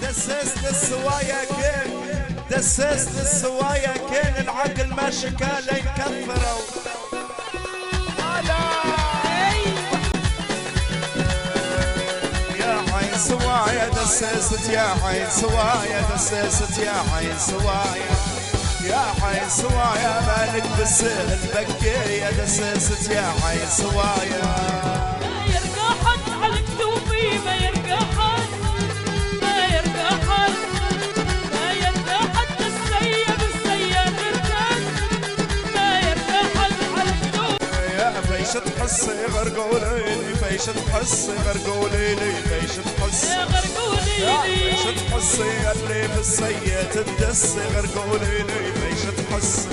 دسس للسوايا كين، دسس للسوايا كين، العقل ما شكاله يكفروا. يا عين سوايا دسست، يا عين سوايا دسست، يا عين سوايا، يا عين سوايا مالك بالسهل بكي يا دسست، يا عين سوايا. ما يرقى حد على كتوفي، ما يرقى حد، ما يرقى حد، ما يرقى حد السيب السيب الرجال، ما يرقى حد على كتوفي. يا فيشة تحسي غرقوليلي، فيشة تحسي غرقوليلي، فيشة تحسي غرقوليلي، فيشة تحسي اللي بالسيد تدسي غرقوليلي، فيشة تحسي.